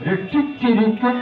രക്ഷിച്ചിരിക്കും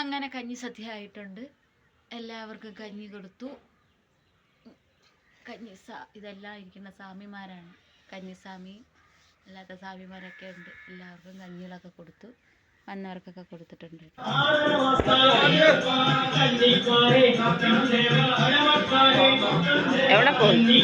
അങ്ങനെ കഞ്ഞി സദ്യ ആയിട്ടുണ്ട്. എല്ലാവർക്കും കഞ്ഞി കൊടുത്തു. ഇതെല്ലാം ഇരിക്കുന്ന സ്വാമിമാരാണ്. കഞ്ഞിസ്വാമി അല്ലാത്ത സ്വാമിമാരൊക്കെ ഉണ്ട്. എല്ലാവർക്കും കഞ്ഞികളൊക്കെ കൊടുത്തു. വന്നവർക്കൊക്കെ കൊടുത്തിട്ടുണ്ട്. എവിടെ പോയി?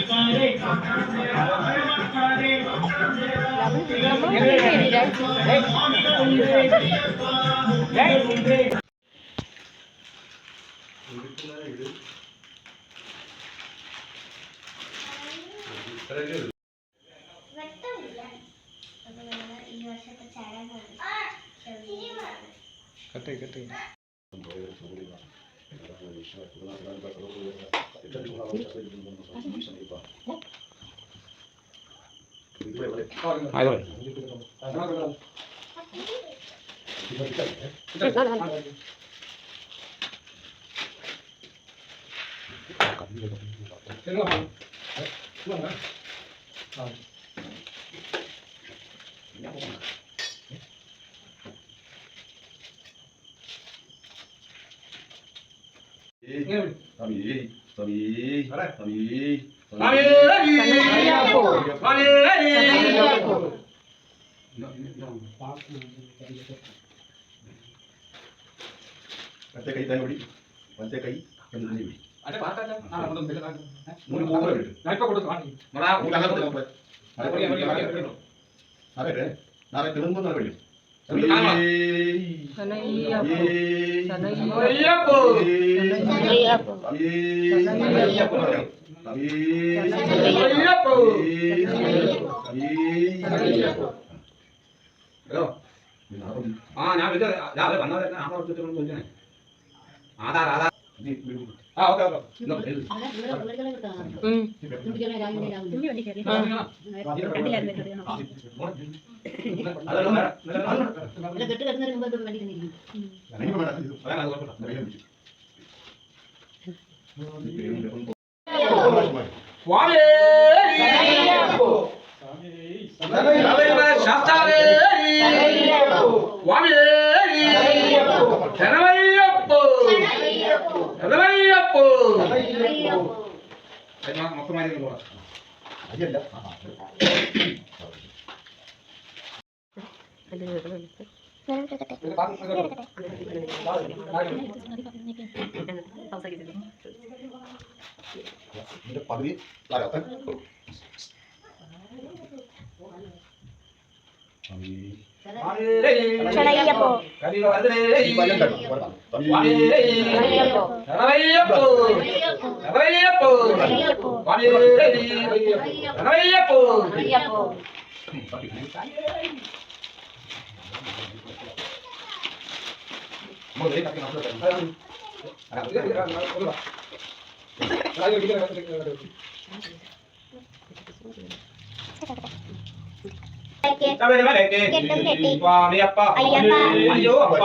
ശരണയ്യപ്പോ സ്വാമിയപ്പ അയ്യോ അപ്പ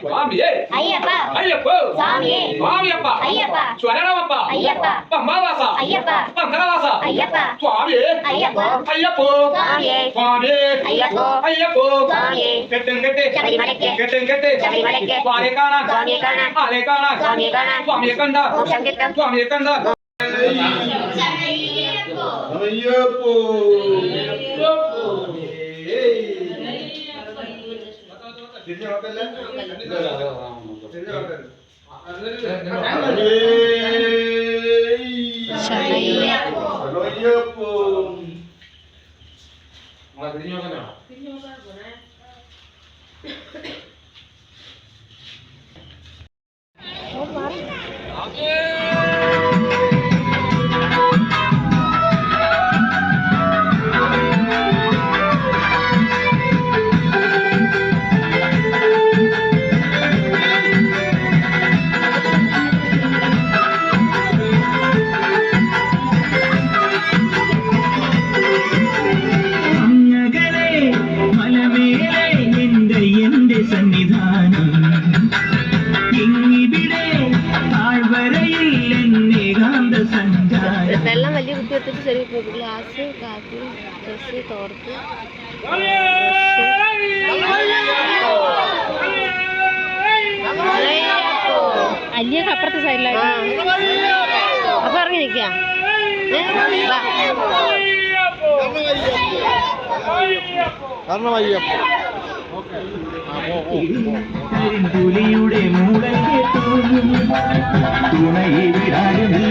സ്വാമിയേ അയ്യപ്പ അയ്യപ്പ സ്വാമിയേ സ്വാമിയപ്പ അയ്യപ്പ സ്വരണമപ്പ അയ്യപ്പ പമ്പവാസ അയ്യപ്പ പങ്കനവാസ അയ്യപ്പ സ്വാമിയേ അയ്യപ്പ അയ്യപ്പ സ്വാമിയേ സ്വാമിയേ അയ്യപ്പ അയ്യപ്പ സ്വാമിയേ കെട്ടും കെട്ട് ശബരിമലയ്ക്ക് കെട്ടും കെട്ട് ശബരിമലയ്ക്ക് സ്വാമിയെ കാണാൻ സ്വാമിയെ കാണാൻ ആരെ കാണാൻ സ്വാമിയെ കാണാൻ സ്വാമിയെ കണ്ട മോക്ഷം കിട്ടും സ്വാമിയെ കണ്ട അയ്യപ്പോ അയ്യപ്പോ സന്നിധാനം ഇങ്ങിവിടെ താഴ്വരയിൽ എന്നേകാന്ത സഞ്ചാരം വെള്ളം വലിയ കുത്തി എടുത്തിട്ട് ചെറിയ ഗ്ലാസ് കാപ്പി ഡ്രസ് തോർത്ത് അല്ലിയൊക്കെ അപ്പുറത്തെ സൈഡിലാണ് അപ്പൊ ഇറങ്ങി നിൽക്കാം കരിമ്പുലിയുടെ മൂടൽ കേട്ടു തുണയെ വിടാതെ